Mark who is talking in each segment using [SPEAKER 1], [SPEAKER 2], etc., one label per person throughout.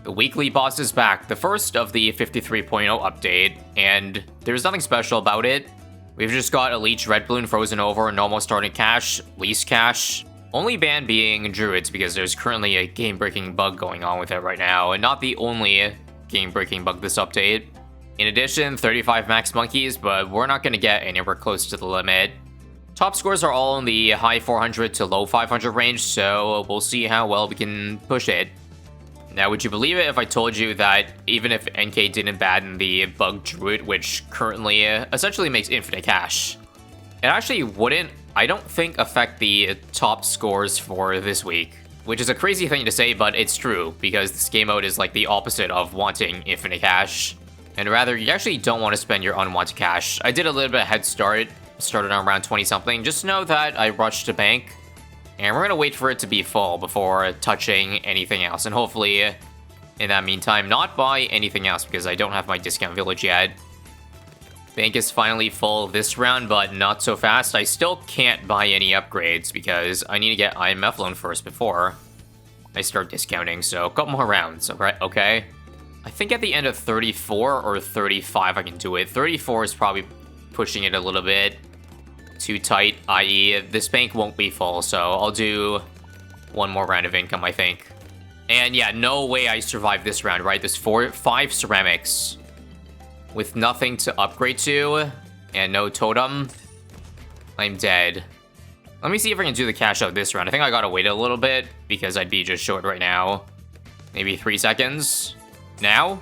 [SPEAKER 1] The weekly boss is back, the first of the 53.0 update, and there's nothing special about it. We've just got Elite Red Bloon frozen over, normal starting cash, least cash. Only ban being Druids because there's currently a game-breaking bug going on with it right now, and not the only game-breaking bug this update. In addition, 35 max monkeys, but we're not going to get anywhere close to the limit. Top scores are all in the high 400 to low 500 range, so we'll see how well we can push it. Now, would you believe it if I told you that even if NK didn't ban the bug Druid, which currently essentially makes infinite cash, it actually wouldn't, I don't think, affect the top scores for this week. Which is a crazy thing to say, but it's true, because this game mode is like the opposite of wanting infinite cash. And rather, you actually don't want to spend your unwanted cash. I did a little bit of head start, started on around 20 something. Just know that I rushed to bank. And we're going to wait for it to be full before touching anything else. And hopefully, in that meantime, not buy anything else because I don't have my discount village yet. Bank is finally full this round, but not so fast. I still can't buy any upgrades because I need to get IMF loan first before I start discounting. So a couple more rounds, okay? I think at the end of 34 or 35 I can do it. 34 is probably pushing it a little bit too tight, i.e. this bank won't be full, so I'll do one more round of income, I think. And yeah, no way I survive this round, right? There's 5 ceramics with nothing to upgrade to and no totem. I'm dead. Let me see if I can do the cash out this round. I think I gotta wait a little bit because I'd be just short right now. Maybe 3 seconds. Now?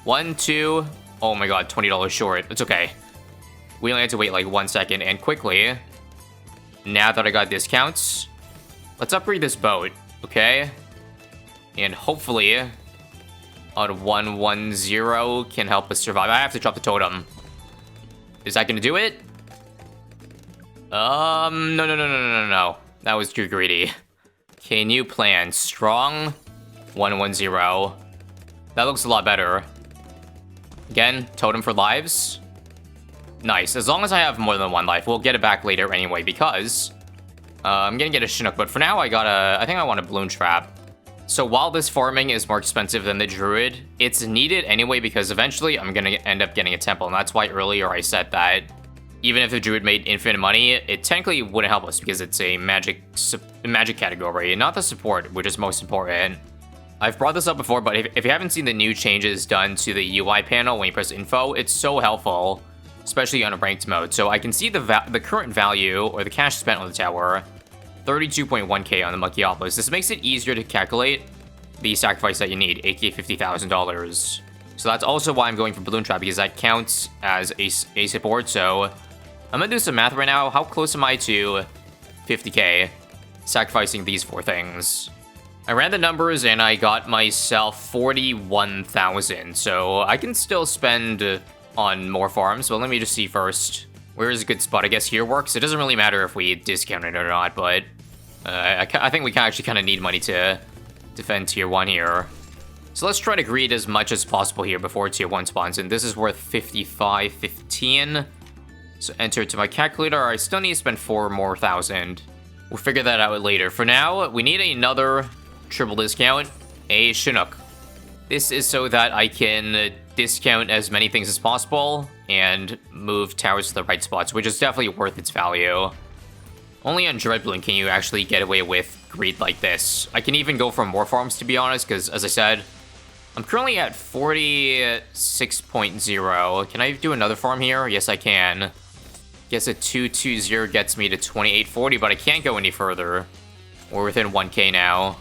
[SPEAKER 1] 1, 2. Oh my god, $20 short. It's okay. We only had to wait like 1 second, and quickly, now that I got discounts, let's upgrade this boat, okay? And hopefully, on 110 can help us survive. I have to drop the totem. Is that gonna do it? No. That was too greedy. Okay, new plan. Strong 110. That looks a lot better. Again, totem for lives. Nice. As long as I have more than 1 life, we'll get it back later anyway, because I'm gonna get a Chinook, but for now I think I want a Bloon Trap. So while this farming is more expensive than the Druid, it's needed anyway because eventually I'm gonna end up getting a temple, and that's why earlier I said that even if the Druid made infinite money, it technically wouldn't help us because it's a magic category, and not the support, which is most important. I've brought this up before, but if you haven't seen the new changes done to the UI panel when you press info, it's so helpful, especially on a ranked mode. So I can see the current value, or the cash spent on the tower, 32.1k on the Monkeypolis. This makes it easier to calculate the sacrifice that you need, aka $50,000. So that's also why I'm going for Bloon Trap, because that counts as a support. So I'm gonna do some math right now. How close am I to 50k sacrificing these 4 things? I ran the numbers and I got myself 41,000. So I can still spend on more farms, but let me just see first. Where is a good spot? I guess here works. It doesn't really matter if we discount it or not, but I think we actually kind of need money to defend tier 1 here. So let's try to greed as much as possible here before tier 1 spawns in. This is worth 55.15. So enter it to my calculator. I still need to spend 4 more thousand. We'll figure that out later. For now, we need another triple discount, a Chinook. This is so that I can discount as many things as possible and move towers to the right spots, which is definitely worth its value. Only on Dread Bloon can you actually get away with greed like this. I can even go for more farms, to be honest, because as I said, I'm currently at 46.0. Can I do another farm here? Yes, I can. Guess a 220 gets me to 2840, but I can't go any further. We're within 1k now.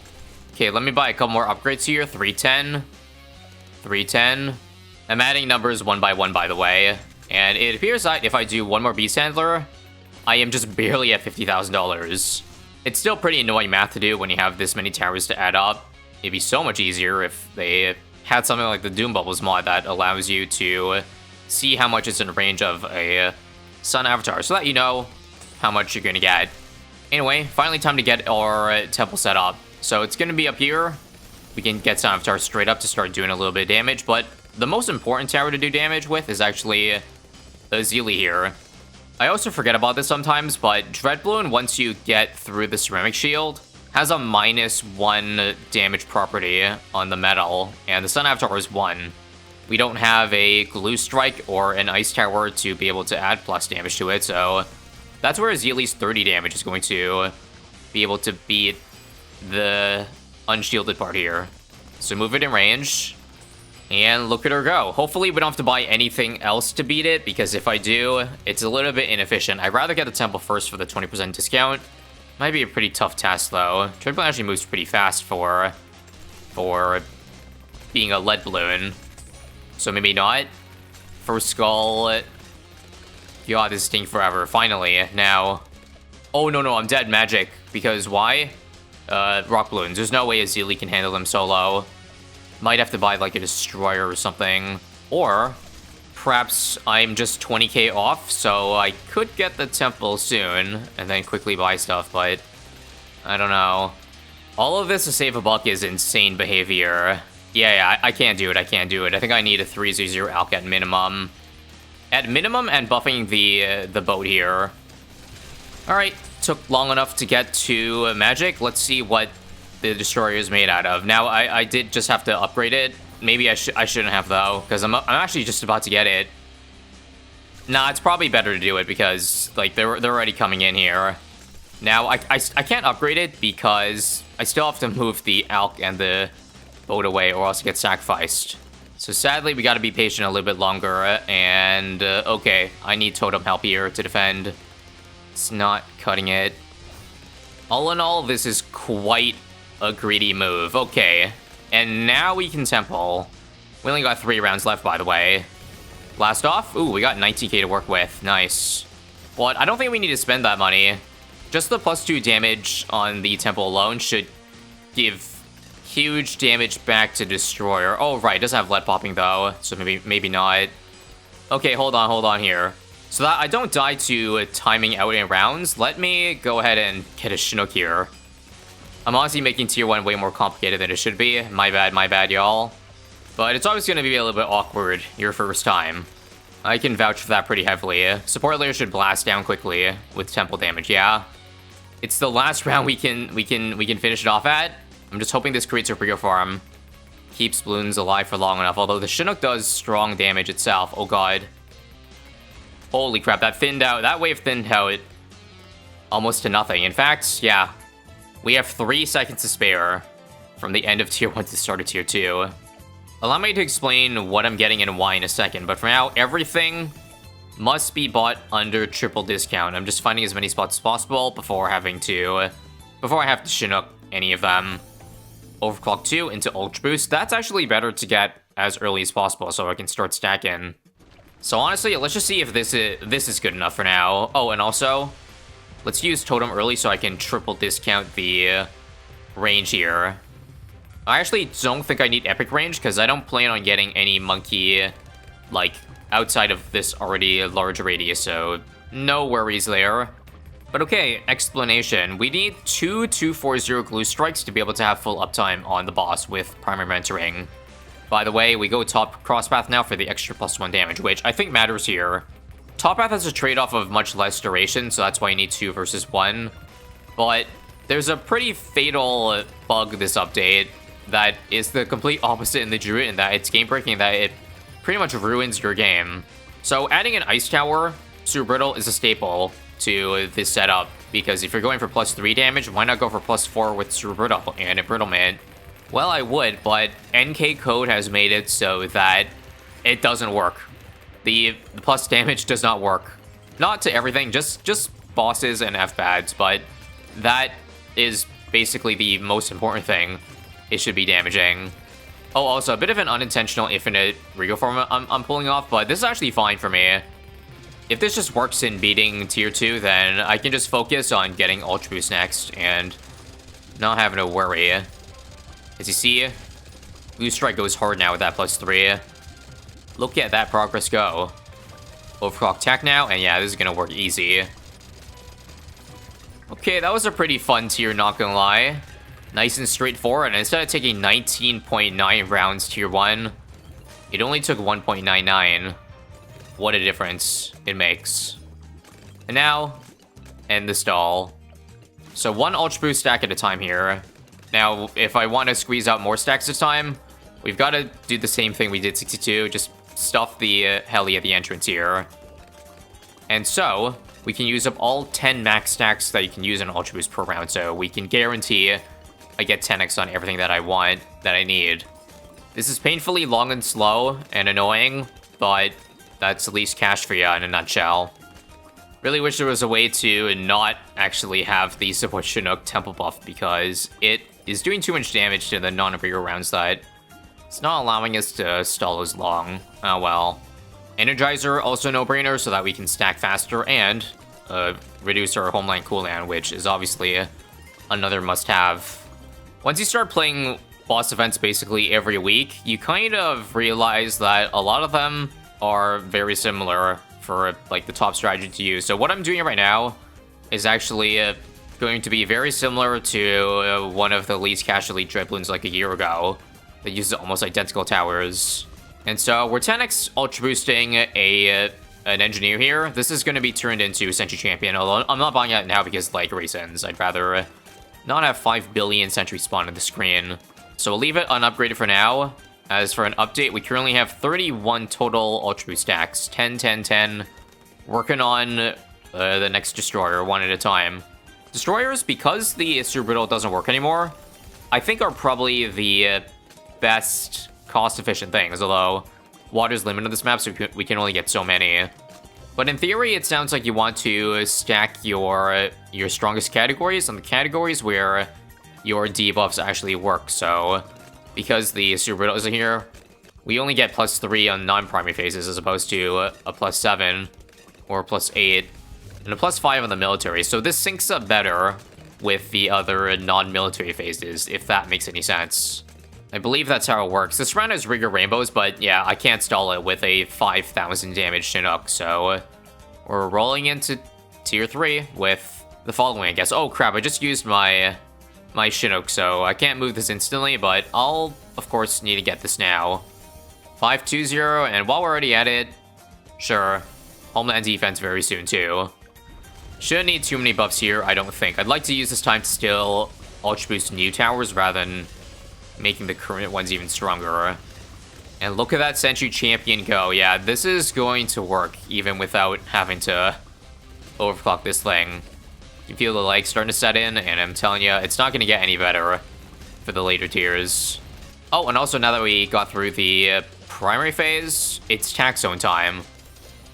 [SPEAKER 1] Okay, let me buy a couple more upgrades here. 310. 310. I'm adding numbers one by one, by the way. And it appears that if I do one more Beast Handler, I am just barely at $50,000. It's still pretty annoying math to do when you have this many towers to add up. It'd be so much easier if they had something like the Doom Bubbles mod that allows you to see how much is in range of a Sun Avatar, so that you know how much you're gonna get. Anyway, finally time to get our temple set up. So it's gonna be up here. We can get Sun Avatar straight up to start doing a little bit of damage, but the most important tower to do damage with is actually Azili here. I also forget about this sometimes, but Dread Bloon, once you get through the ceramic shield, has a -1 damage property on the metal, and the Sun Avatar is 1. We don't have a Glue Strike or an Ice Tower to be able to add plus damage to it, so that's where Zealie's 30 damage is going to be able to beat the unshielded part here. So move it in range, and look at her go. Hopefully we don't have to buy anything else to beat it, because if I do, it's a little bit inefficient. I'd rather get the temple first for the 20% discount. Might be a pretty tough task, though. Triple actually moves pretty fast for being a lead balloon. So maybe not. First skull. God, this is taking forever. Finally. Now. Oh, no, I'm dead. Magic. Because why? Rock balloons. There's no way Azili can handle them solo. Might have to buy, like, a destroyer or something. Or perhaps I'm just 20k off, so I could get the temple soon and then quickly buy stuff, but I don't know. All of this to save a buck is insane behavior. Yeah, I can't do it. I think I need a 3/0 alch at minimum. At minimum, and buffing the boat here. Alright, took long enough to get to magic. Let's see what the destroyer is made out of. Now, I did just have to upgrade it. Maybe I shouldn't have, though, because I'm actually just about to get it. Nah, it's probably better to do it because, like, they're already coming in here. Now, I can't upgrade it because I still have to move the alch and the boat away or else it gets sacrificed. So sadly, we gotta be patient a little bit longer, and okay, I need totem help here to defend. It's not cutting it. All in all, this is quite a greedy move. Okay, and now we can temple. We only got 3 rounds left, by the way. Blast off. Ooh, we got 19k to work with. Nice. But I don't think we need to spend that money. Just the +2 damage on the temple alone should give huge damage back to destroyer. Oh, right, it does have lead popping though, so maybe not. Okay, hold on here. So that I don't die to timing out in rounds, let me go ahead and get a Chinook here. I'm honestly making tier 1 way more complicated than it should be. My bad, y'all. But it's always going to be a little bit awkward your first time. I can vouch for that pretty heavily. Support layer should blast down quickly with temple damage, yeah. It's the last round we can finish it off at. I'm just hoping this creates a Brio farm. Keeps Bloons alive for long enough, although the Chinook does strong damage itself. Oh god. Holy crap, that wave thinned out almost to nothing. In fact, yeah. We have 3 seconds to spare from the end of tier 1 to start of tier 2. Allow me to explain what I'm getting and why in a second, but for now, everything must be bought under triple discount. I'm just finding as many spots as possible before I have to Chinook any of them. Overclock 2 into Ultra Boost. That's actually better to get as early as possible so I can start stacking. So honestly, let's just see if this is good enough for now. Oh, and also, let's use Totem early so I can triple discount the range here. I actually don't think I need Epic range because I don't plan on getting any monkey, like, outside of this already large radius, so no worries there. But okay, explanation. We need 2 240 glue strikes to be able to have full uptime on the boss with primary mentoring. By the way, we go top crosspath now for the extra +1 damage, which I think matters here. Top path has a trade-off of much less duration, so that's why you need 2 versus 1. But there's a pretty fatal bug this update that is the complete opposite in the Druid, in that it's game-breaking, that it pretty much ruins your game. So adding an Ice Tower, Super Brittle, is a staple to this setup, because if you're going for +3 damage, why not go for +4 with Super Brittle and Embrittlement? Well, I would, but NK code has made it so that it doesn't work. The plus damage does not work. Not to everything, just bosses and F-pads, but that is basically the most important thing it should be damaging. Oh, also, a bit of an unintentional infinite Regal form I'm pulling off, but this is actually fine for me. If this just works in beating tier 2, then I can just focus on getting Ultra Boost next and not having to worry. As you see, Blue Strike goes hard now with that +3. Look at that progress go. Overclock tech now, and yeah, this is gonna work easy. Okay, that was a pretty fun tier, not gonna lie. Nice and straightforward, and instead of taking 19.9 rounds tier 1, it only took 1.99. What a difference it makes. And now, end the stall. So 1 Ultra Boost stack at a time here. Now, if I want to squeeze out more stacks this time, we've got to do the same thing we did 62, just stuff the heli at the entrance here. And so, we can use up all 10 max stacks that you can use in Ultra Boost per round, so we can guarantee I get 10x on everything that I want, that I need. This is painfully long and slow and annoying, but that's at least cash for you in a nutshell. Really wish there was a way to not actually have the Support Chinook temple buff, because it is doing too much damage to the non-rear rounds that it's not allowing us to stall as long. Oh well. Energizer, also no-brainer, so that we can stack faster and reduce our homeland cooldown, which is obviously another must-have. Once you start playing boss events basically every week, you kind of realize that a lot of them are very similar for like the top strategy to use. So what I'm doing right now is actually going to be very similar to one of the least cash elite Dread Bloons like a year ago that uses almost identical towers. And so we're 10x ultra boosting an engineer here. This is going to be turned into Sentry Champion, although I'm not buying it now because like reasons. I'd rather not have 5 billion Sentry spawn on the screen. So we'll leave it unupgraded for now. As for an update, we currently have 31 total Ultra Boost stacks. 10, 10, 10. Working on the next Destroyer, one at a time. Destroyers, because the Super Riddle doesn't work anymore, I think are probably the best cost-efficient things, although water's limited on this map, so we can only get so many. But in theory, it sounds like you want to stack your strongest categories on the categories where your debuffs actually work, so because the Super Riddle isn't here, we only get +3 on non-primary phases as opposed to a +7 or +8 and a +5 on the military. So this syncs up better with the other non-military phases, if that makes any sense. I believe that's how it works. This round has Rigger Rainbows, but yeah, I can't stall it with a 5,000 damage Chinook, so we're rolling into tier 3 with the following, I guess. Oh crap, I just used my Chinook, so I can't move this instantly, but I'll, of course, need to get this now. 5-2-0, and while we're already at it, sure, Homeland defense very soon, too. Shouldn't need too many buffs here, I don't think. I'd like to use this time to still Ultra Boost new towers rather than making the current ones even stronger. And look at that Sentry Champion go. Yeah, this is going to work, even without having to overclock this thing. You feel the legs starting to set in, and I'm telling you, it's not going to get any better for the later tiers. Oh, and also now that we got through the primary phase, it's tax zone time.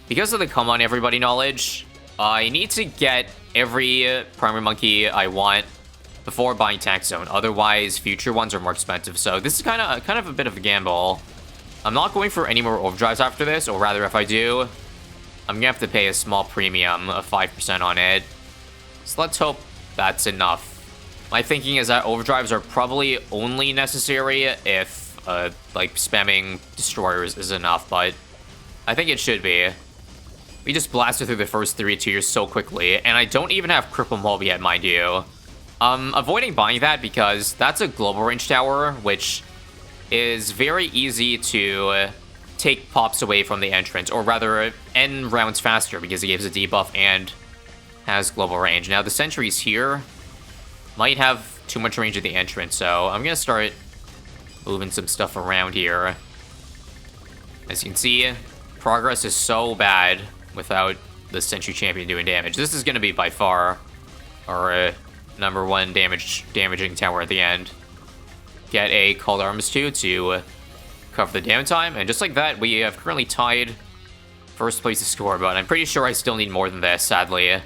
[SPEAKER 1] Because of the come on everybody knowledge, I need to get every primary monkey I want before buying tax zone. Otherwise, future ones are more expensive. So this is kind of a bit of a gamble. I'm not going for any more overdrives after this, or rather, if I do, I'm gonna have to pay a small premium of 5% on it. So let's hope that's enough. My thinking is that overdrives are probably only necessary if, like, spamming destroyers is enough, but I think it should be. We just blasted through the first 3 tiers so quickly, and I don't even have Cripple Mob yet, mind you. Avoiding buying that because that's a global range tower, which is very easy to take pops away from the entrance, or rather, end rounds faster because it gives a debuff and has global range. Now, the sentries here might have too much range at the entrance, so I'm gonna start moving some stuff around here. As you can see, progress is so bad without the Sentry Champion doing damage. This is gonna be by far our #1 damaging tower at the end. Get a Called Arms 2 to cover the downtime, and just like that, we have currently tied first place to score, but I'm pretty sure I still need more than this, sadly.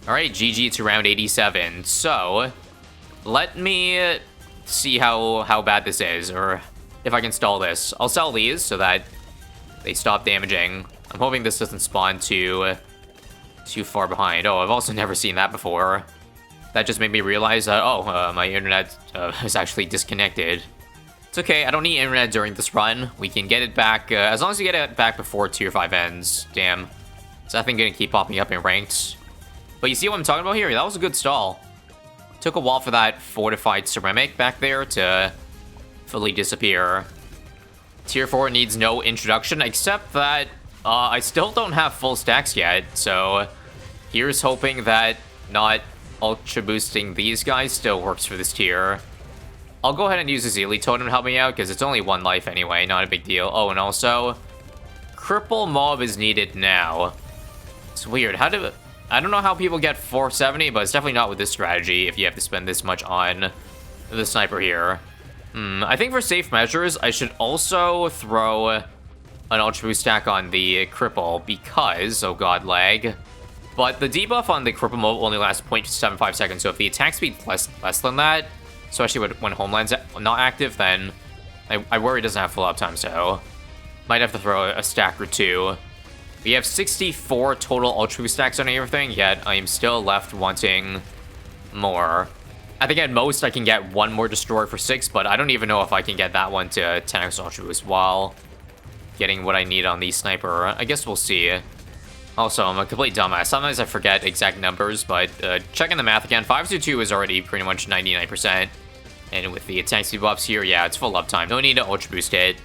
[SPEAKER 1] Alright, GG to round 87. So, let me see how bad this is, or if I can stall this. I'll sell these so that they stop damaging. I'm hoping this doesn't spawn too far behind. Oh, I've also never seen that before. That just made me realize that, my internet is actually disconnected. It's okay, I don't need internet during this run. We can get it back, as long as we get it back before tier 5 ends. Damn. Is that thing gonna keep popping up in ranked? But you see what I'm talking about here? That was a good stall. Took a while for that fortified ceramic back there to fully disappear. Tier 4 needs no introduction, except that I still don't have full stacks yet, so here's hoping that not ultra boosting these guys still works for this tier. I'll go ahead and use the Zealy Totem to help me out, because it's only 1 life anyway, not a big deal. Oh, and also, Cripple Mob is needed now. It's weird. I don't know how people get 470, but it's definitely not with this strategy if you have to spend this much on the sniper here. I think for safe measures, I should also throw an Ultra Boost stack on the Cripple, because, oh god, lag. But the debuff on the Cripple Mob only lasts 0.75 seconds, so if the attack speed less than that, especially when Homeland's not active, then I worry it doesn't have full uptime, so might have to throw a stack or two. We have 64 total Ultra Boost stacks on everything, yet I am still left wanting more. I think at most I can get 1 more Destroyer for 6, but I don't even know if I can get that one to 10x Ultra Boost while getting what I need on the Sniper. I guess we'll see. Also, I'm a complete dumbass. Sometimes I forget exact numbers, but checking the math again, 522 is already pretty much 99%. And with the attack speed buffs here, yeah, it's full uptime. No need to Ultra Boost it.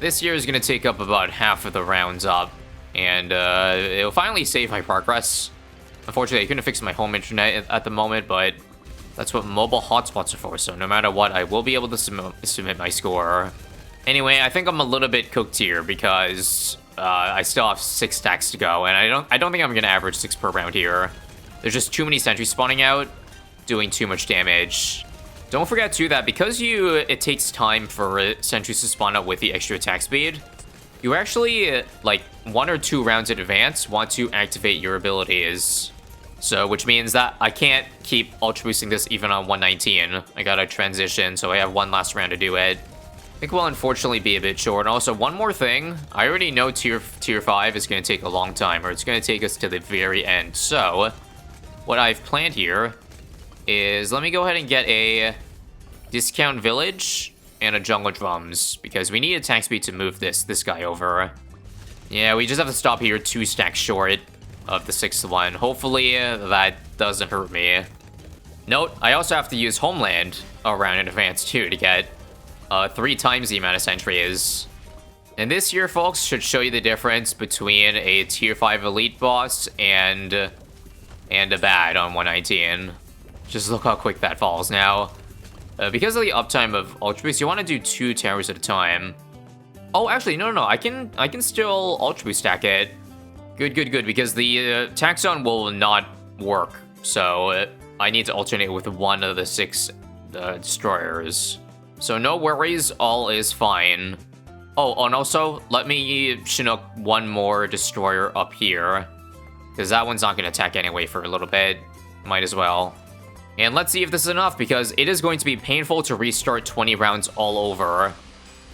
[SPEAKER 1] This year is going to take up about half of the rounds up. And it'll finally save my progress. Unfortunately, I couldn't fix my home internet at the moment, but that's what mobile hotspots are for. So no matter what, I will be able to submit my score. Anyway, I think I'm a little bit cooked here because I still have 6 stacks to go, and I don't think I'm gonna average 6 per round here. There's just too many sentries spawning out, doing too much damage. Don't forget too that because it takes time for sentries to spawn out with the extra attack speed, you actually like 1 or 2 rounds in advance want to activate your abilities. So which means that I can't keep ultra boosting this even on 119. I gotta transition, so I have 1 last round to do it. I think we'll unfortunately be a bit short. And also, one more thing. I already know tier 5 is going to take a long time, or it's going to take us to the very end. So, what I've planned here is let me go ahead and get a discount village and a jungle drums, because we need attack speed to move this guy over. Yeah, we just have to stop here 2 stacks short of the 6th one. Hopefully, that doesn't hurt me. Note, I also have to use Homeland around in advance, too, to get 3 times the amount of sentries. And this here, folks, should show you the difference between a tier 5 elite boss and a bad on 119. Just look how quick that falls now. Because of the uptime of Ultra Boost, you want to do 2 towers at a time. Oh, actually, no, I can still Ultra Boost stack it. Good, because the attack zone will not work. So I need to alternate with 1 of the 6 destroyers. So no worries, all is fine. Oh, and also, let me Chinook 1 more destroyer up here, because that one's not going to attack anyway for a little bit. Might as well. And let's see if this is enough, because it is going to be painful to restart 20 rounds all over.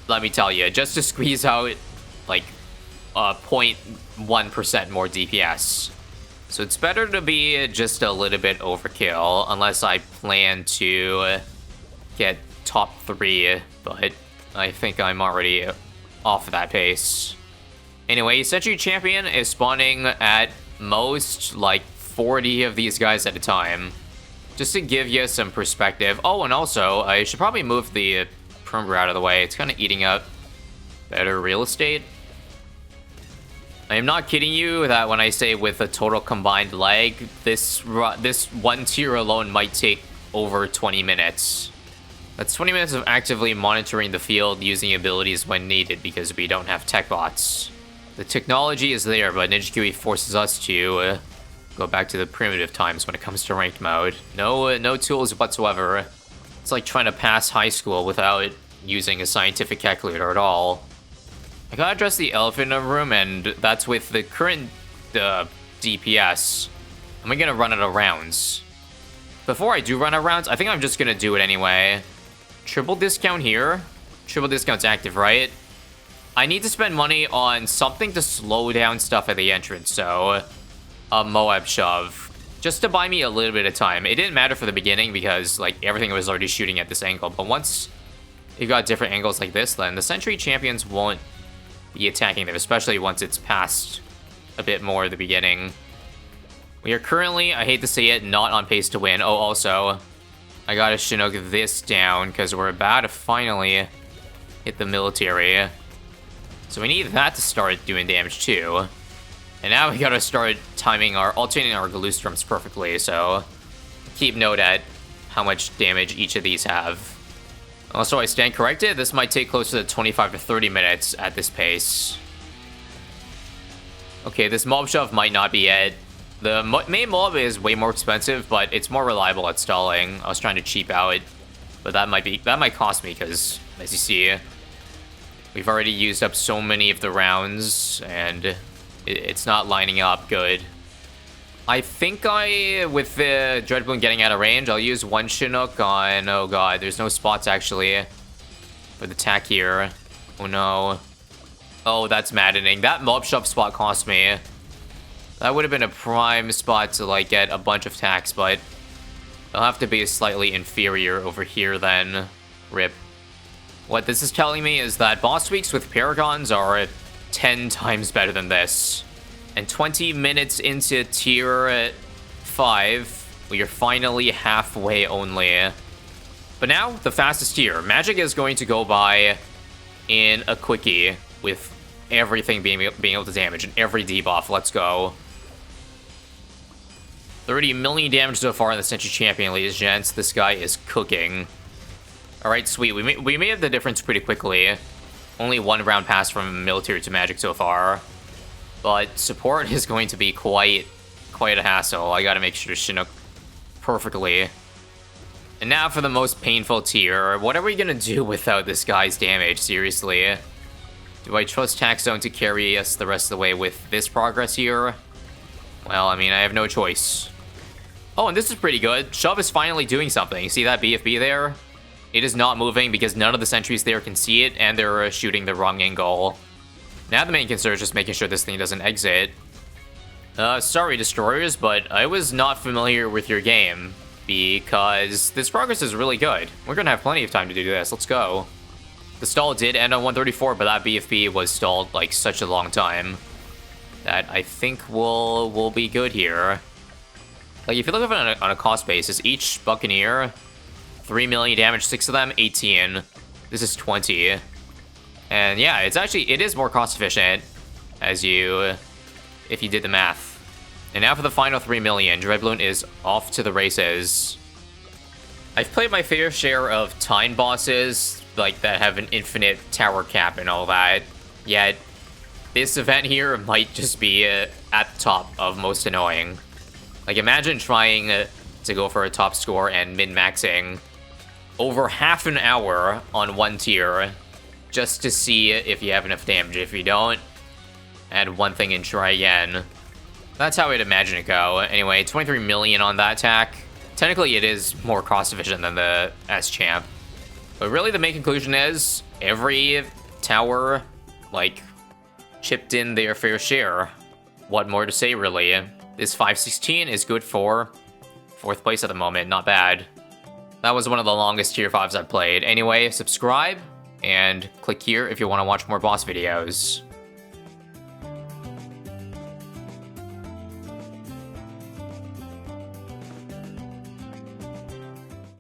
[SPEAKER 1] Let me tell you, just to squeeze out, like, 0.1% more DPS. So it's better to be just a little bit overkill, unless I plan to get top 3, but I think I'm already off that pace. Anyway, Sentry Champion is spawning at most like 40 of these guys at a time, just to give you some perspective. Oh, and also, I should probably move the perimeter out of the way. It's kind of eating up better real estate. I am not kidding you that when I say with a total combined lag, this 1 tier alone might take over 20 minutes. That's 20 minutes of actively monitoring the field using abilities when needed, because we don't have tech bots. The technology is there, but Ninja QE forces us to go back to the primitive times when it comes to ranked mode. No tools whatsoever. It's like trying to pass high school without using a scientific calculator at all. I gotta address the elephant in the room, and that's with the current DPS. Am I gonna run out of rounds? Before I do run out of rounds, I think I'm just gonna do it anyway. Triple discount here. Triple discount's active, right? I need to spend money on something to slow down stuff at the entrance, so a Moab shove. Just to buy me a little bit of time. It didn't matter for the beginning because like everything was already shooting at this angle, but once you've got different angles like this, then the Sentry Champions won't be attacking them, especially once it's past a bit more at the beginning. We are currently, I hate to say it, not on pace to win. Oh, also, I gotta Chinook this down because we're about to finally hit the military. So we need that to start doing damage too. And now we gotta start alternating our Galoostrums perfectly, so keep note at how much damage each of these have. Also, I stand corrected, this might take closer to 25 to 30 minutes at this pace. Okay, this mob shove might not be it. The main mob is way more expensive, but it's more reliable at stalling. I was trying to cheap out, but that might cost me because, as you see, we've already used up so many of the rounds, and it's not lining up good. I think with the Dread Bloon getting out of range, I'll use one Chinook on, oh god, there's no spots actually for the attack here. Oh no. Oh, that's maddening. That mob shove spot cost me. That would have been a prime spot to, like, get a bunch of attacks, but it'll have to be slightly inferior over here then. Rip. What this is telling me is that boss weeks with Paragons are 10 times better than this. And 20 minutes into tier 5, we are finally halfway only. But now, the fastest tier. Magic is going to go by in a quickie with everything being able to damage and every debuff. Let's go. 30 million damage so far in the Century Champion, ladies and gents. This guy is cooking. Alright, sweet. We made the difference pretty quickly. Only one round pass from military to magic so far. But support is going to be quite a hassle. I gotta make sure to Chinook perfectly. And now for the most painful tier. What are we gonna do without this guy's damage? Seriously. Do I trust Tax Zone to carry us the rest of the way with this progress here? Well, I mean, I have no choice. Oh, and this is pretty good. Shove is finally doing something. See that BFB there? It is not moving because none of the sentries there can see it, and they're shooting the wrong angle. Now the main concern is just making sure this thing doesn't exit. Sorry, Destroyers, but I was not familiar with your game, because this progress is really good. We're gonna have plenty of time to do this. Let's go. The stall did end on 134, but that BFB was stalled, like, such a long time that I think we'll be good here. Like, if you look at it on a cost basis, each Buccaneer, 3 million damage, 6 of them, 18. This is 20. And yeah, it is more cost efficient if you did the math. And now for the final 3 million, Dread Bloon is off to the races. I've played my fair share of Tine bosses, like, that have an infinite tower cap and all that, yet this event here might just be at the top of most annoying. Like, imagine trying to go for a top score and min-maxing over half an hour on one tier just to see if you have enough damage. If you don't, add one thing and try again. That's how I'd imagine it go. Anyway, 23 million on that attack. Technically, it is more cost-efficient than the S-Champ. But really, the main conclusion is every tower, like, chipped in their fair share. What more to say, really? This 516 is good for 4th place at the moment. Not bad. That was one of the longest tier 5s I've played. Anyway, subscribe and click here if you want to watch more boss videos.